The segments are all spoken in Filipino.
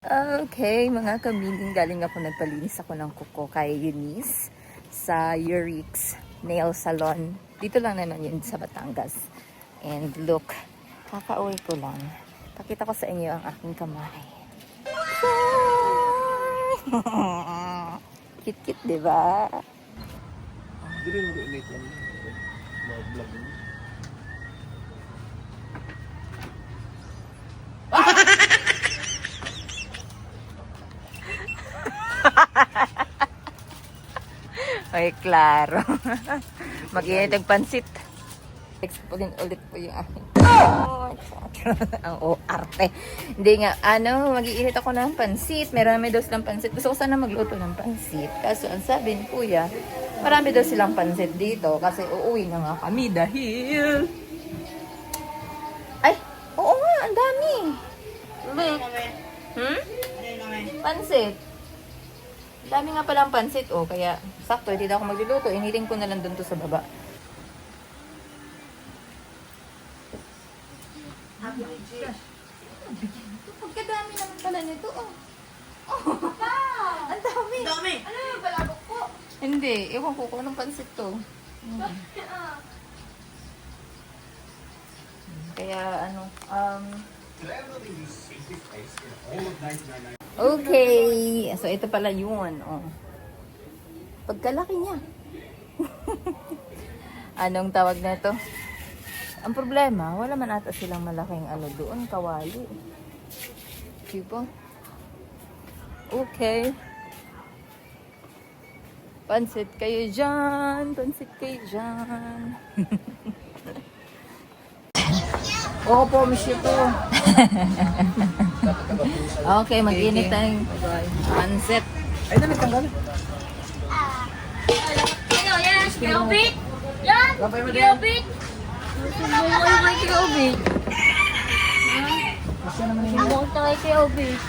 Okay, mga kamiling, galing ako, nagpalinis ako ng kuko kay Eunice sa Eurix Nail Salon. Dito lang naman yun sa Batangas. And look, kakauwi ko lang. Pakita ko sa inyo ang aking kamay. Kit-kit, diba? Dili mo ulit yan. Mga vlog mo. Ay, klaro. Mag-iinit ang pansit. Explain ulit po yung aking. Ang arte. Hindi nga, mag-iinit ako ng pansit. Marami daw silang pansit. Gusto ko sana magluto ng pansit. Kaso, ang sabi ni Kuya, marami daw silang pansit dito. Kasi uuwi na nga kami dahil... Ay, oo nga, ang dami. Pansit. Dami nga palang pansit, kaya sakto, hindi na ako magluluto. Iniling ko na lang dun to sa baba. Pagkadami naman pala nito, Ang dami. Ang dami. Ano yung balabok po? Hindi, ewan ko kung anong pansit to. Kaya, okay. So, ito pala yun. Pagkalaki niya. Anong tawag na ito? Ang problema, wala man ata silang malaking doon, kawali. Diba? Okay. Pansit kayo dyan. Pansit kayo dyan. Opo, monsieur po. Okay, mag-init tayong pansit. Ay, na nagtanggal. Ano, yan? Kilobit? Yan? Kilobit? May kilobit. Kasi naman yung... Ang tayo kilobit.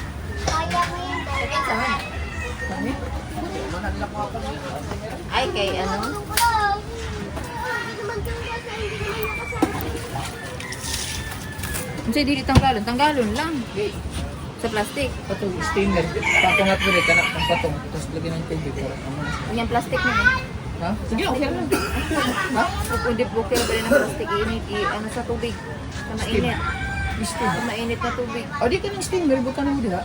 Ay, kay Kasi dili tanggalon lang. Sa plastic. Patong steamer. Patungat mo rin ka na ang patong. Tapos lagyan ng tubig. Yung plastic na Ha? Sige, okay lang. Ha? Pwede bukil pa rin ng plastic. Init, sa tubig. Sa mainit. Steam. Sa mainit na tubig. O, di ka ng steamer. Buka na mo diha.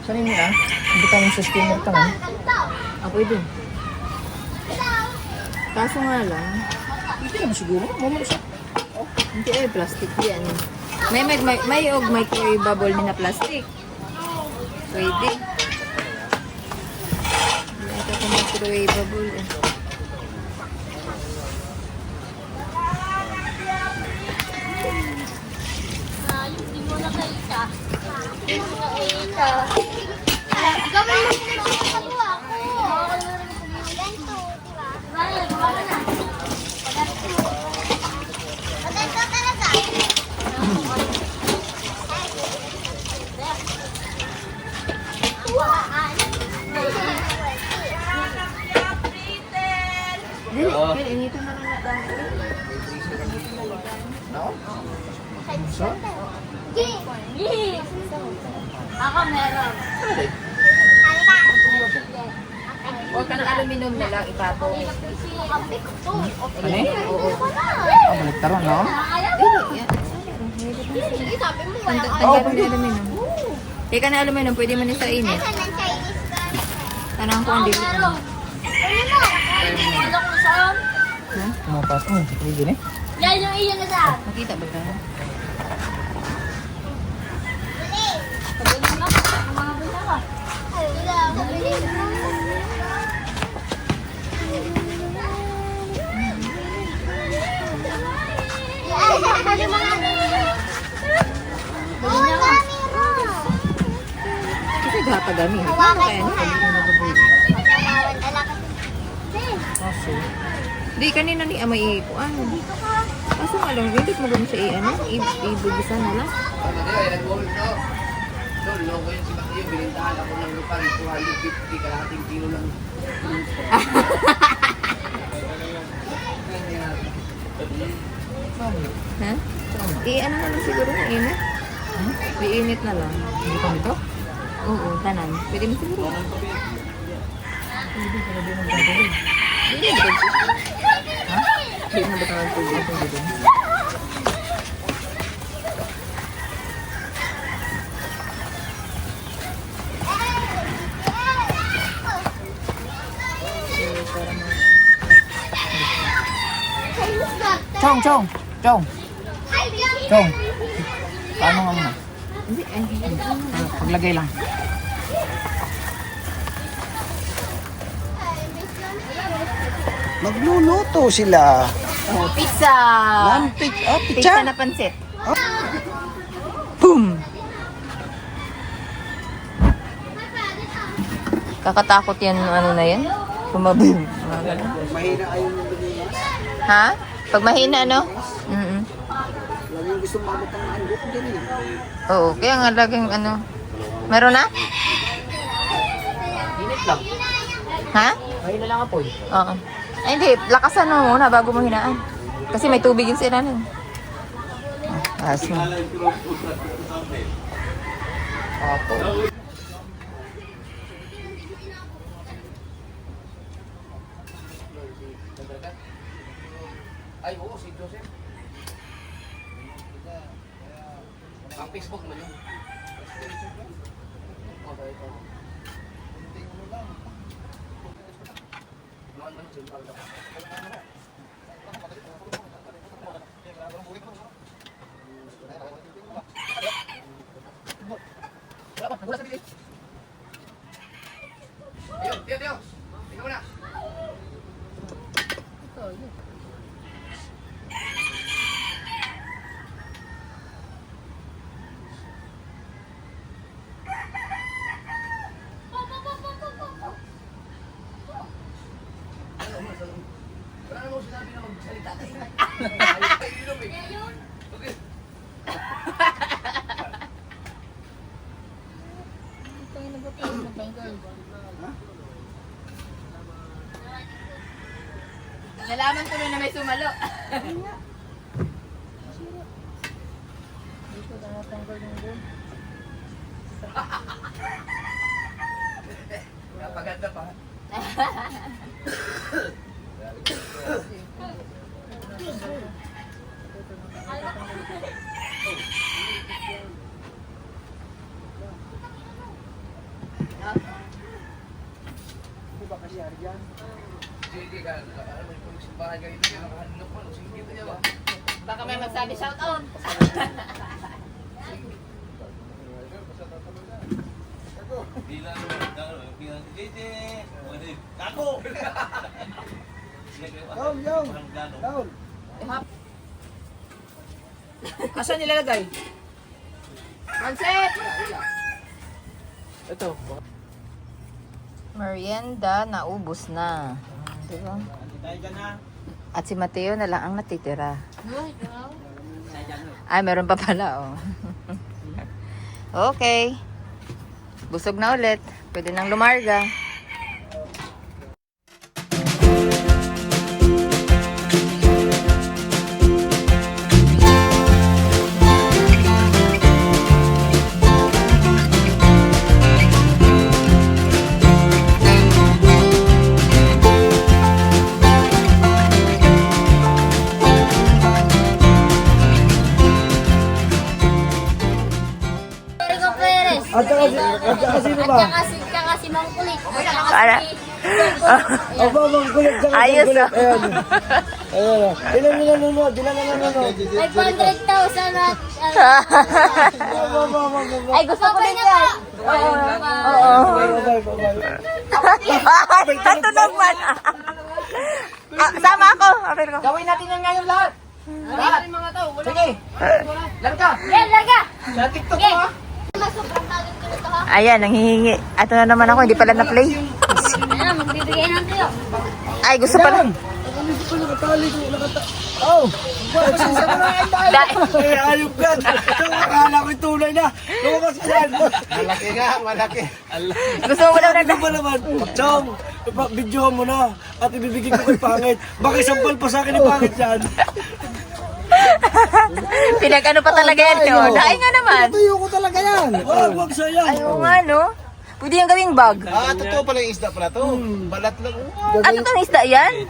Saan mo na? Buka mo sa steamer ka na. Pwede. Kaso nga lang, Hindi naman siguro. Mamalo siya. hindi plastic yan. May microwavable na plastic. Pwede. Hindi ito kung microwavable. Hindi mo na kaita. Hindi mo na kaita. Gawin mo na yung pagkagawa ko. Ganito, diba? Diba na? Ganito talaga. Dili, inito na lang na Ako meron. Huwag ka ng aluminum na lang ipatong. Oo. Balik taron, no? Sabi mo wala Tanggalin mo na aluminum. Teka na aluminum, pwede mo na sa init. Tanang ko ang dito. Ano mo? Wala ko saan? Ha? Kumapas mo. Pwede na eh. Yan yung iyan na saan? Makita ba tayo? Pagdating lang. Ang mga bunda ka. Wala. Pagdating lang. Kasi gapagami. Ano kaya no? Kaso. Di, kanina ni Amay ikuan. Kaso nga lang, hindi mo gawin siya ibugisan na lang. Loko yun si Bakyo, binintahan ako ng lupa ng 250, kalahating kilo lang. Ha? Ano na lang siguro na init? Iinit na lang. Hindi pa nito? Oo, tanan. Pwede mo siguro. Pwede mo gagawin. Hindi mo ha? Hindi mo ba tawag tubig? Pwede din. Chong, chong, chong, chong. Paano nga muna? Hindi, paglagay lang. Magluluto sila. Oh, pizza! Pizza. Pizza na pansit. Boom! Kakatakot yan, ano na yan? Bumabim. Mahina ayaw yung bilis. Ha? Pag mahina, ano? Lagi yung gusto mabot ng anggok din eh. Oo, kaya nga laging ano. Meron na? Init lang. Ha? Mahina lang apoy. Oo. Ay, hindi. Lakasan mo muna bago mo hinaan. Kasi may tubig yung sinanin. Aso. Opo. Ay, oo, si Joseph. Ang Facebook mo yun. Ayun, Teo. Tingnan mo na. Wala naman sinabi na magsalita ka. Ay, inom eh. Okay. Nalaman ko na may sumalo. Napaganda pa. Ano ba kasi Arjan? Sige ka, alam mo yung simbahan kayo dito, nakahanap mo, sige niya ba? Baka may magsabi shout out. Bilang bilang JJ, ako. Down. Asan nilalagay? Pansit! Ito. Merienda, naubos na. Diba? At si Mateo na lang ang natitira. Ay, meron pa pala, oh. Okay. Busog na ulit. Pwede nang lumarga. Rico Perez. At saka sino ba? At saka si Mang Kulit. At saka Para. Aba, bang kulit. Ayos, oh. Ayan. Ayan. Ilan na nanonood? 500,000 at... Ay, gusto ko din yan. Oo. Natunog man. Sama ako. Apir ko. Gawin natin yan ngayon lahat. Lahat. Sige. Larga. Yan, larga! Sa TikTok mo ha. Sobrang tagal ko nito ha. Ayan, nanghihingi. Ito na naman ako, hindi pala na-play. Ayan, magbibigay ng tuyo. Ay, gusto pala. Oh! Da- Ay, ayop ka! Akala ko'y tunay na! Lumabas ka yan! Malaki nga, malaki. gusto mo daw na Ano ba naman? Chong! Videohan mo na at ibibigay ko kay Pangit. Baka isampal pa sa akin ni Pangit yan. Pinag-ano pa talaga yan, no? Dahil nga naman. Tuyo ko talaga yan. Wag sayang. Ayaw nga, no? Pwede yung gawing bag. Totoo pala yung isda pala to. Balat lang. Ano tong isda yan?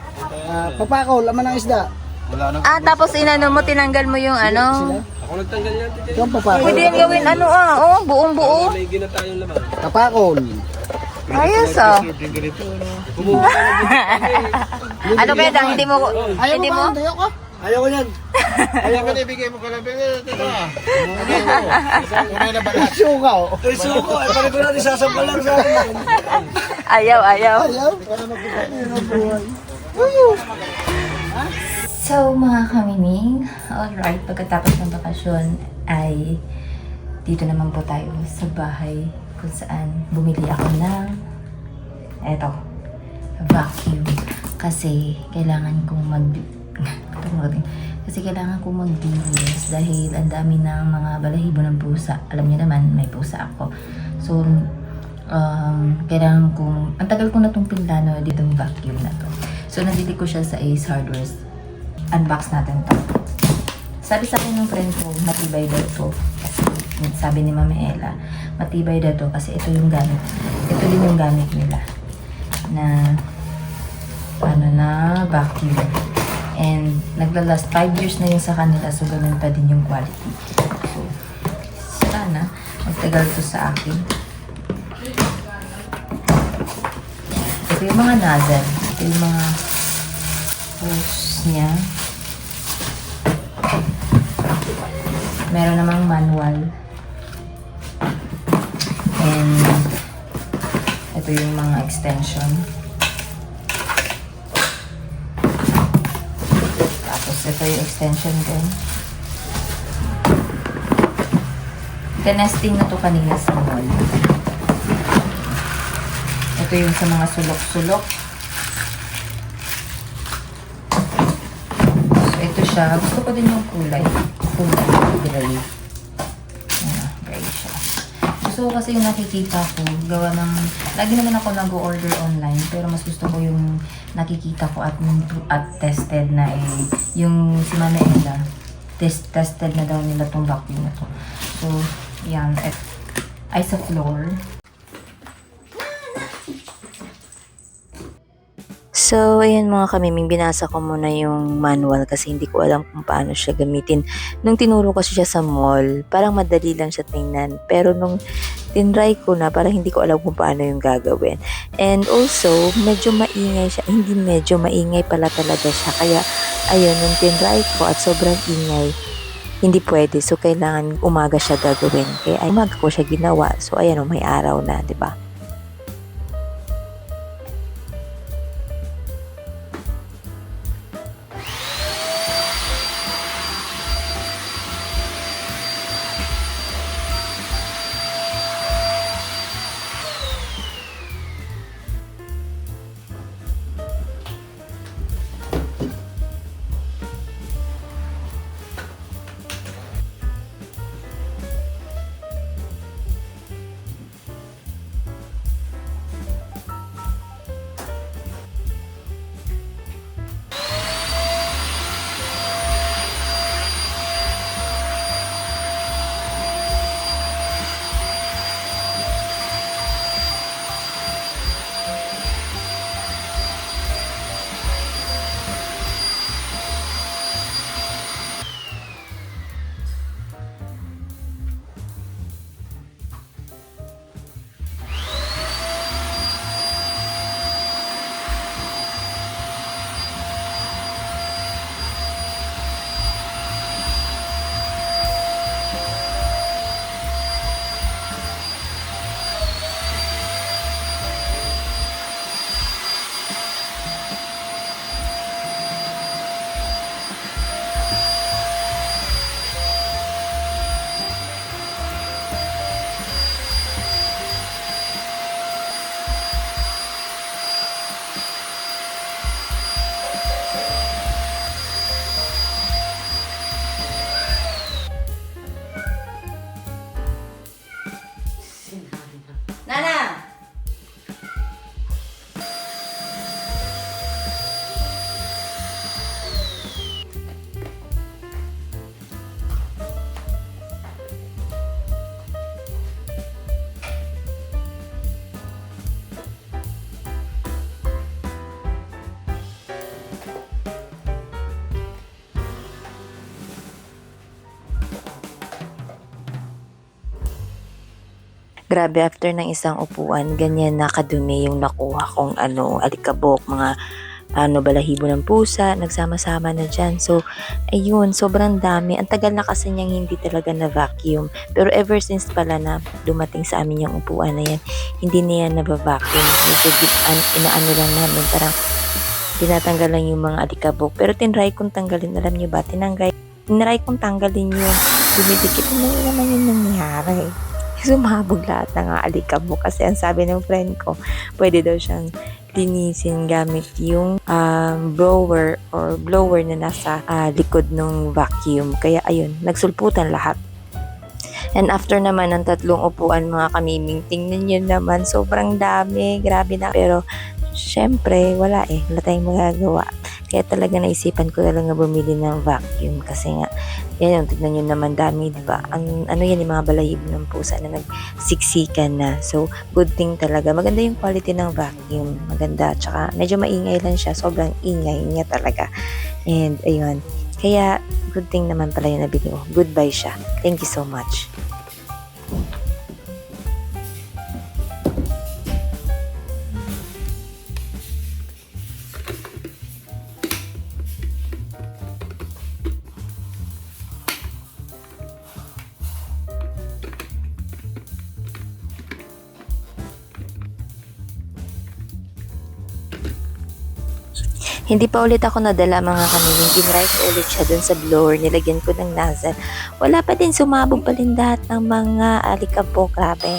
Papako, laman ng isda. Wala na. Tapos inano mo, tinanggal mo yung ano. Yung papako. Pwede yung gawin ano buong buo. Papakol. Ayos Yung ganito, ano. Ano kaya dang, hindi mo, hindi mo? Ayaw ko yan. Ayaw ko na ibigay mo ka lang. Ito ah. Una na balat. Suka oh. Ay, suka. Ay, pala ko natin sasambal lang sa akin. Ayaw. Ayaw. Para magpapalino ng buhay. So mga kamining, alright, pagkatapos ng bakasyon ay dito naman po tayo sa bahay kung saan bumili ako ng vacuum kasi kailangan kong maglinis dahil ang dami ng mga balahibo ng pusa. Alam niyo naman, may pusa ako. So, kailangan kong, ang tagal ko na itong pinlano ditong vacuum na to. So, nabili ko siya sa Ace Hardware. Unbox natin to. Sabi sa akin ng friend ko, matibay daw to. Sabi ni Mama Ella, matibay daw to kasi ito yung gamit. Ito din yung gamit nila na vacuum. And naglalast 5 years na yun sa kanila, so ganun pa din yung quality. So, sana magtagal to sa akin. Ito yung mga nozzle. Ito yung mga hose niya. Meron namang manual. And ito yung mga extension. Tapos ito yung extension din. Tinesting na to kanina sa mall. Ito yung sa mga sulok-sulok. So ito siya. Gusto ko din yung kulay. Gray. Gray siya. Gusto ko kasi yung nakikita ko. Gawa ng... Lagi naman ako nag-order online. Pero mas gusto ko yung nakikita ko at tested na yung si Mama Ella. Tested na daw nila tong vacuum na to. So, yan. Ay sa floor. So, ayan mga kamiming, binasa ko muna yung manual kasi hindi ko alam kung paano siya gamitin. Nung tinuro ko siya sa mall, parang madali lang siya tingnan. Pero nung tinry ko na, parang hindi ko alam kung paano yung gagawin. And also, medyo maingay siya. Hindi medyo maingay pala talaga siya. Kaya, ayun, nung tinry ko at sobrang ingay, hindi pwede. So, kailangan umaga siya gagawin. Kaya, umaga ko siya ginawa. So, ayan, may araw na, di ba? Grabe, after ng isang upuan, ganyan na kadumi yung nakuha kong alikabok, mga balahibo ng pusa, nagsama-sama na dyan. So, ayun, sobrang dami. Ang tagal na kasi niyang hindi talaga na vacuum. Pero ever since pala na dumating sa amin yung upuan na yan, hindi na yan nabavacuum. Medyo inaano lang namin, parang tinatanggal lang yung mga alikabok. Pero tinry kong tanggalin, alam niyo ba, tinry kong tanggalin yung dumidikit. Ano naman yung nangyari? Sumabog lahat ng alikabok kasi ang sabi ng friend ko, pwede daw siyang linisin gamit yung blower na nasa likod ng vacuum. Kaya ayun, nagsulputan lahat. And after naman ng 3 upuan mga kamiming, tingnan nyo naman, sobrang dami, grabe na. Pero syempre, wala tayong magagawa. Kaya talaga naisipan ko talaga bumili ng vacuum kasi nga, yan yung tignan nyo naman dami, diba? Ang yan, yung mga balahibo ng pusa na nagsiksikan na. So, good thing talaga. Maganda yung quality ng vacuum. Maganda. Tsaka, medyo maingay lang siya. Sobrang ingay niya talaga. And, ayun. Kaya, good thing naman pala yung nabili ko. Goodbye siya. Thank you so much. Hindi pa ulit ako nadala mga kamiling. Tinry ko ulit siya dun sa blower. Nilagyan ko ng nozzle. Wala pa din, sumabog pa din lahat ng mga alikabok. Grabe.